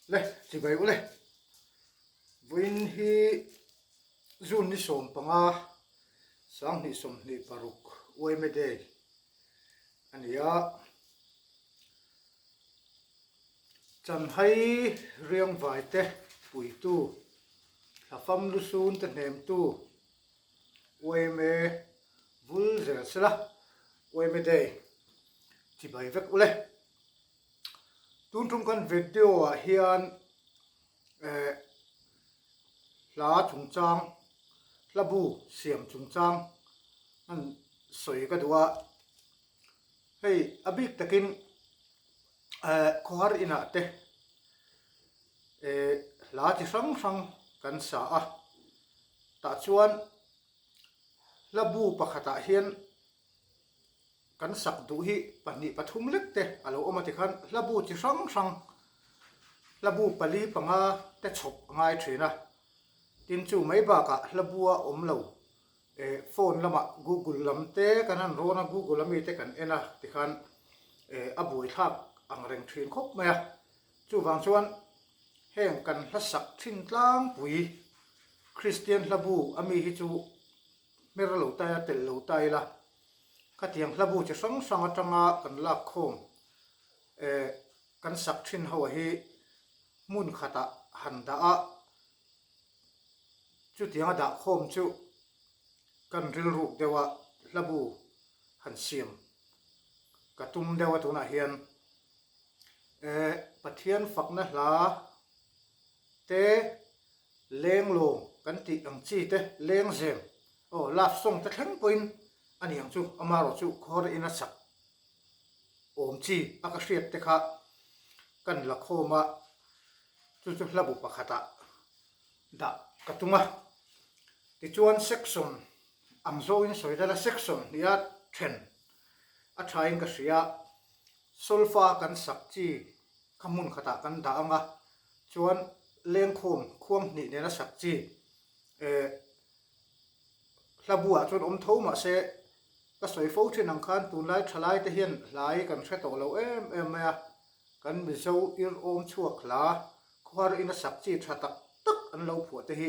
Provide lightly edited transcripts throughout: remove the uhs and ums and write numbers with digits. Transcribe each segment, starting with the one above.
le chỉ vậy ule vin hi zun ni som panga sang ni som ni paruk oi me de ania chan hai riang vai te pui tu la fam lu sun te nem tu oi me vul zel sela oi me de chỉ vậy vek ule tun tum kan video a hian la chung chang labu siam chung chang an soi ka duwa hei abik takin khwar ina te la chi sang sang kan sa a ta chuan labu pakhata hian kan sak du hi pani pathum lek te alo omati khan labu chi sang sang labu pali panga te chop ngai thina tin chu mai ba ka labua omlo phone lama google lam te kanan rona google ami te kan ena ti khan abui thak angreng thin khop maya chu wang chuan heng kan hlasak thin tlang pui christian labu ami hi chu mer lo ta tel lo tai la ka tiang labu chi sang sang atanga kan la khom kan sak thin ho hi mun khata handa a chu tiang da khom chu kan ril ru dewa labu han siam ka tum dewa tuna hian pathian fakna hla te leng lo kan ti ang chi te leng zem o laf song te thleng poin ani ang chu amaro chu khor ina sak om chi aka hriat te kha kan la khoma chu chu labu pakhata da katunga ti chuan section angzo in soidala section ya then a thain ka ria sulfa kan sakchi khamun khata kan da anga chuan leng khom khuam ni ne na sakchi labua chuan om thoma se ka soi fo thin ang khan tun lai thalai te hian lai kan hre to lo em ya kan mi zo ir om chuak la khwar in a sakchi thatak tak an lo phu te hi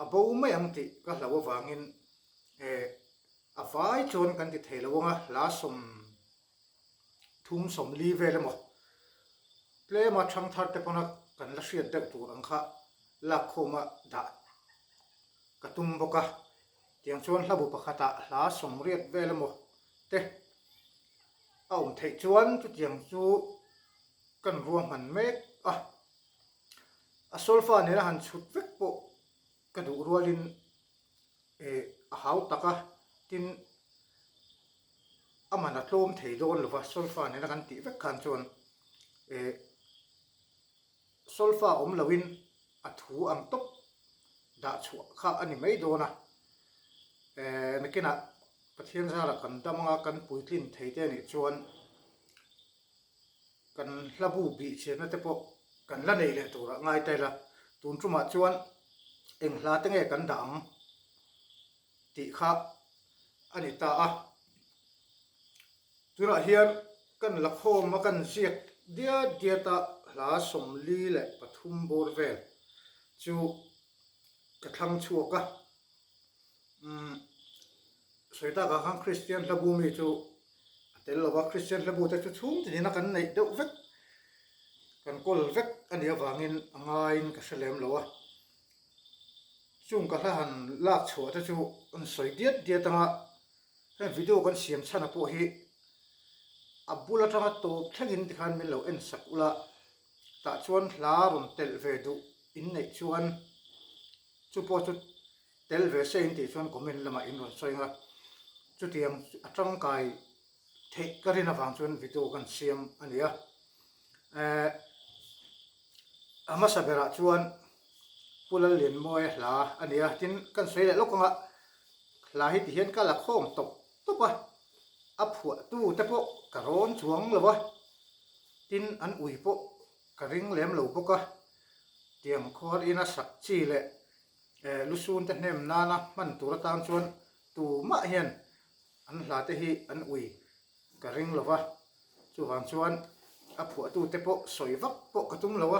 abo mai ang ti ka hlawa wangin a vai chon kan ti theilawanga la som thum som li vele mo ple ma thang thar te pona kan la hriat deuh tur ang kha la khoma da katum boka tiang chuan hlabu pakhata la som riat vele mo te a thei chuan chu tiang chu kan ruam man mek a solfa ne han chut vek po ka du rualin a hau taka tin amana tlom thei don lova solfa ne kan ti vek khan chuan solfa om lawin a thu ang top da chu kha ani mai dona nakina pathian zala kan damanga kan puitlin thei te ni chuan kan hlabu bi chena te po kan la nei le tura ngai tai la tun truma chuan eng hla te nge kan dang ti kha ani ta a tura hian kan la khom ma kan siat dia ta hla som li le pathum bor vel chu ka thlang chuaka soita ka khang christian labu mi chu tel lova christian labu te chu thum ti na kan nei deuh vek kan kol vek ani awangin angain ka selem lowa chung ka han lak chhuwa te chu an soi diat anga video kan siam chana po hi abula tanga to thlengin ti khan min lo en sakula ta chuan hla ron tel ve du in nei chuan chu po chu tel ve se in ti chuan comment lama in ron soinga chu tiang atang kai thei karina wang chuan video kan siam ania ama sabera chuan pulal lin moi hla ania tin kan sei le lokanga hla hi ti hian kala khom top topa a phua tu te po karon chuang lawa tin an ui po karing lem lo boka tiang khor ina sak chi le lusun te hnem nana man tur tang chuan tu ma hian an hla te hi an ui karing lawa chu wang chuan a phua tu te po soi vak po katum lawa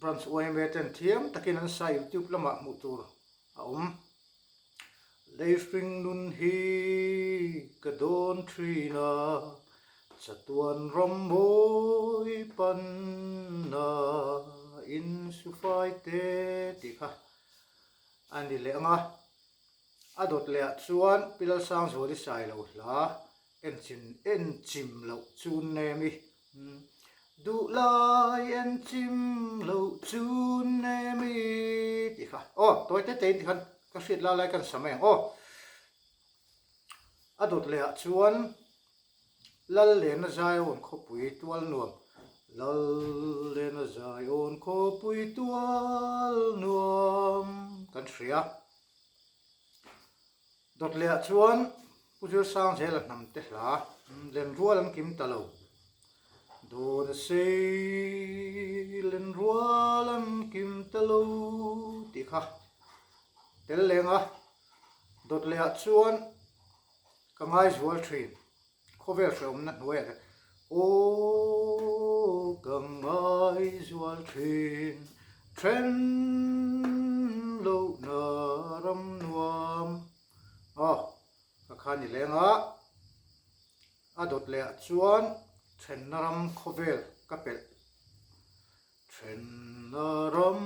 branch oi me ten thiam takin an sa YouTube lama mu tur a leifring nun hi kadon trina satuan romboi panna in sufai te tikha ani le anga adot le chuan pilal sang zori sai lo la en chim lo chun ne mi du lai en chim lo chun ne mi tikha toy te te tikhan ka hriat la lai kan sameng adot le chuan lal le na zai on kho pui tual nuam lal le na zai on kho pui tual nuam kan hria dot le chuan pujur sang zel nam te hla len rual an kim talo don sei len rual an kim talo ti kha tel lenga dot le chuan kangai zual thin khovel from na noe o kangai zual thin tren lo na ram nuam khani lenga adot le chuan tren naram khovel kapel tren naram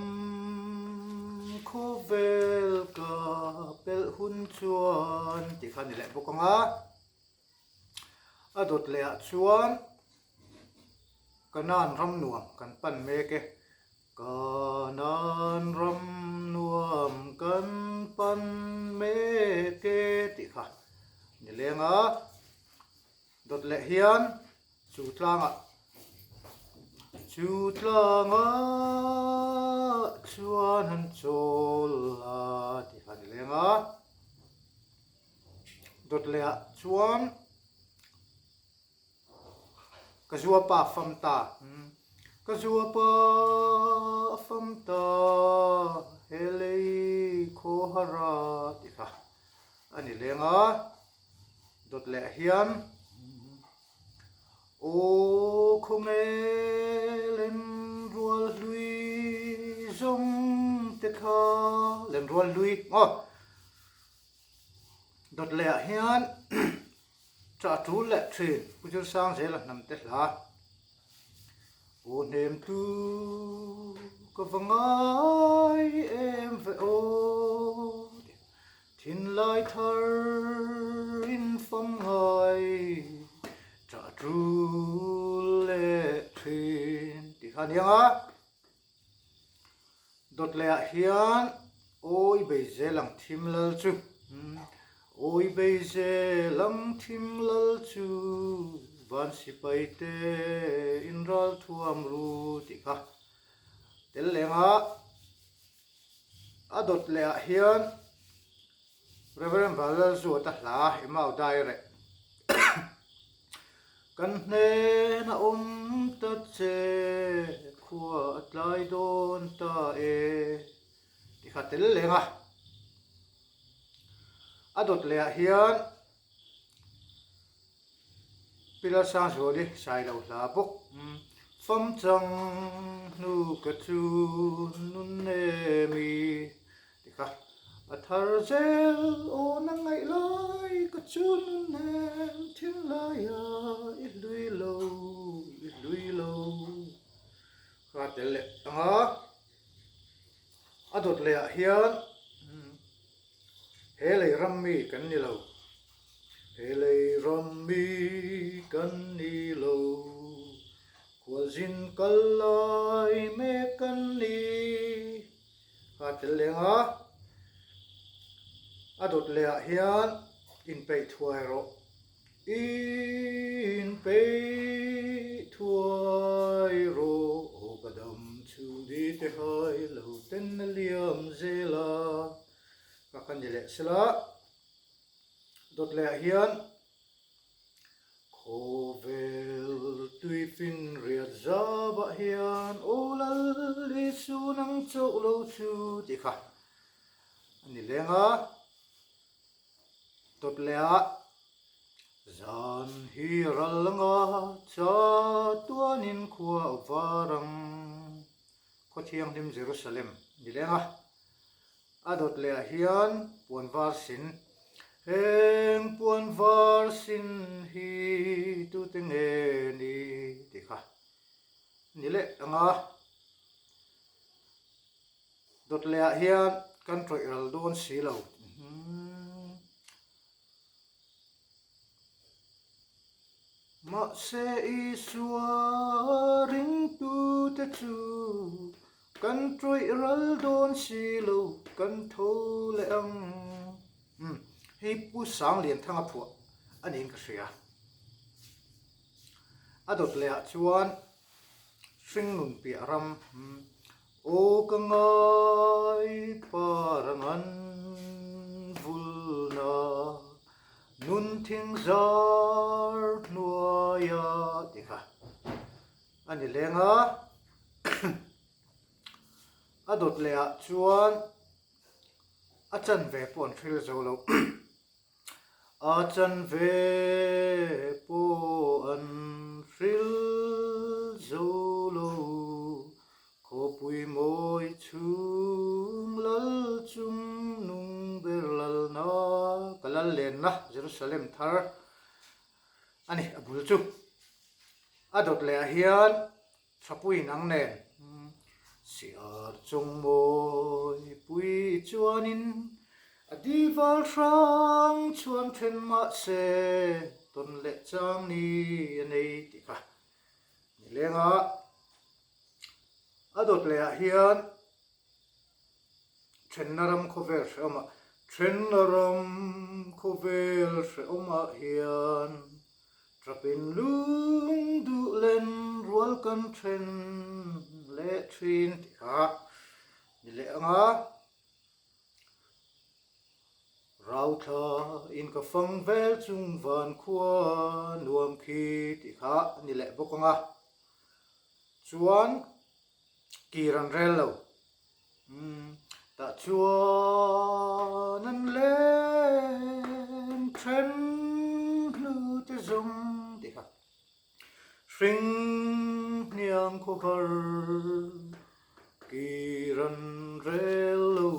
khovel kapel hun chuan ti khani le bokanga adot le chuan kanan ram nuam kan pan meke kanan ram nuam kan pan meke ti kha ni lenga dot le hian chu tlanga chuan han chol la ti kha ni lenga dot le chuan kazua pa famta kazua pa famta helei khohara ti kha ani lenga dot le hian o khomelen rual lui zong te kha len rual lui dot le hian cha tu le thin pujur sang zel nam te hla o nem tu ko vangai em ve o thin lai thar in phong ngai cha tu le thin ti khanianga dot le hian oi be zelang thim lal chu oi bei ze lam thim lal chu van sipai te in ral thuam ru ti kha tel lenga adot le hian reverend balal zu ta hla imau dai re kan hne na ta che khua atlai don ta ti kha tel lenga adot le hian pilal sang zori sai lo hla bok fam chang nu ka chu nun ne mi ti kha athar zel o na ngai lai ka chu nun ne thil la ya i lui lo kha tel le adot le hian helei rammi kan ni lo helei rammi kan ni lo kwazin kalai me kan ni ha tel lenga adot le hian in pei thuai ro in pei thuai ro o kadam chu di te hai lo ten liam zela kakan jele sila dot le hian khovel tui fin riat zaba hian olal li su nang chau lo chu ti kha ani lenga dot le zan hi ralanga cha tuanin khua varang kho thiang dim Jerusalem ni lenga adot le hian puan var sin heng puan var sin hi tu te nge ni ti kha ni le anga dot le hian kan troi ral don si lo ma se isua ring tu te chu kan troi ral don si lo kan tho le ang hei pu sang lian thanga phu anin ka hria adot le chuan hring nun pi ram o ka ngai parangan vulna nun thing zar nuaya tikha ani lenga adot le chuan achan ve pon thil zo lo achan ve po an thil zo lo ko pui moi chung lal chung nung ber lal na kalal len na Jerusalem thar ani abul chu adot le hian thapui nang nen siar chung moi pui chuanin adival sang chuan then ma se ton le chang ni nei ti kha ni lenga adot le hian thennaram khover oma thennaram khover oma hian trapin lung du len rual kan then le thin ti kha ni le anga rau tha in ka fang vel chung van khua nuam khi ti kha ni le bokanga chuan kiran rel lo ta chuan an len then lu te zum ti kha hring niang ko kar kiran rel lo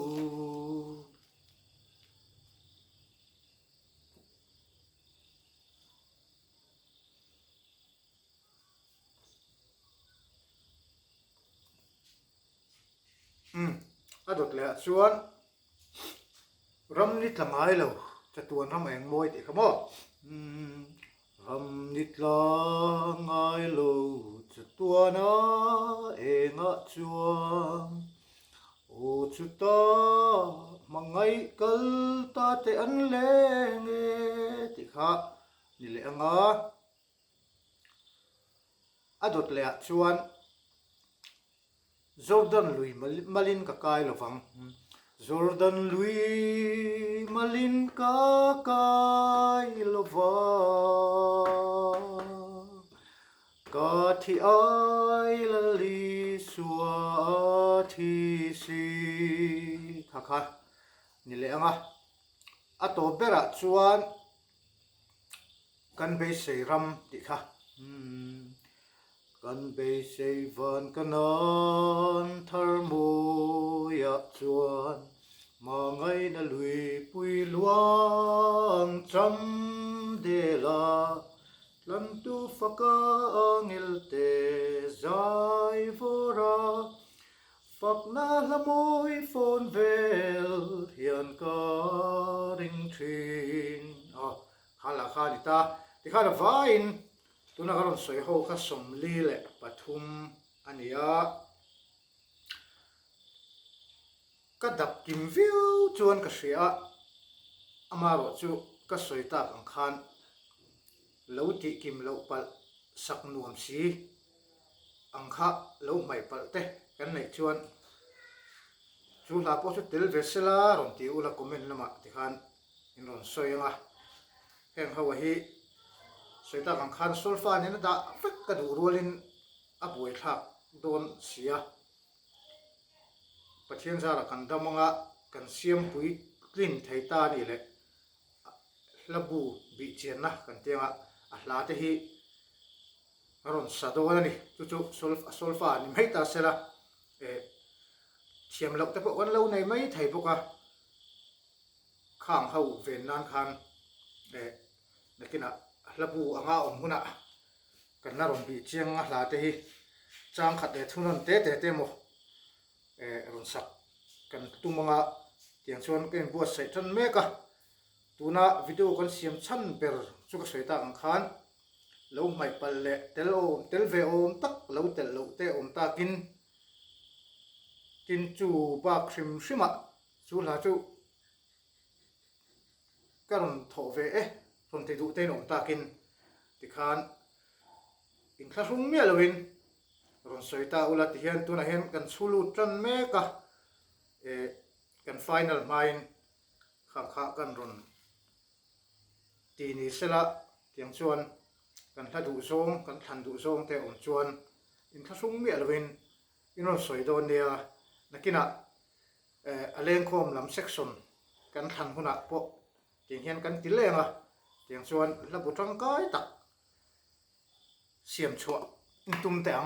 adot le chuan ram ni tlangai lo chatuan ram eng moi ti khamo ram ni tlangai lo chatuana enga chuan o chuta mangai kal ta te an le nge ti kha ni le anga adot le chuan Jordan lui malin ka kai lovang Jordan lui malin ka kai lovang ka thi ai lali suwa thi si kha kha ni le anga ato bera chuan kan be sei ram ti kha kan be sei van kanan thar mo ya chuan ma ngai na lui pui luang cham de la lam tu faka angil te zai vora fak na lamoi phone vel hian ka ring thin khala khali ta ti khala vain tuna karon soi ho ka som li le pathum ania ka dap kim viu chuan ka hria amaro chu ka soi tak ang khan lo ti kim lo pal sak nuam si ang kha lo mai pal te kan nei chuan chu la po chu tel vesela ron ti ula comment lama ti khan in ron soi anga heng hawa hi soita kan khan solfa ni na da fek ka du rolin a boi thak don sia pathian zara kan damanga kan siam pui clean theita ni le labu bi chen na kan tenga a hla te hi ron sadona ni chu solfa ni mai ta sela เชียมเราแต่พวกวันเราในไม่ไทยพวกข้างเขาเวียนนานคันนักกินระบุอ่างอ่อนหุ่นกันน่ารมบีเชียงลาเตhiจางขัดทุนนเตโมรอนสักกันตุ้มงะเตียงชวนกันบัวใส่จนเมกะตัวน่ะวิดีโอกันเสียมชั้นเปิดสุกสวยตาอังคารแล้วไม่เปลเตลเวโอมตักแล้วเตลเตอมตากินจูบาคริมชิมะจูลาจูก็รอนโถเวรอนติดูเตนอมตากินติคานอินคลาสุงเมียลวินรอนสวยตาอุลาติเฮียนตัวน่ะเห็นกันสูลูจันเมกะกันไฟนอลไมน์ข้ากันรอนตีนี้เสละเตียงชวนกันทัดดูทรงกันทันดูทรงแต่อมชวนอินคลาสุงเมียลวินอินรอนสวยโดนเดียนักกินะอเลงคอมลำเซ็กซ์กันทันหุ่นอ่ะพวกเตียงเฮียนกันติเลงเตียงชวนระบุจังก้อยตักเสียมชัวตุ้มแต่ง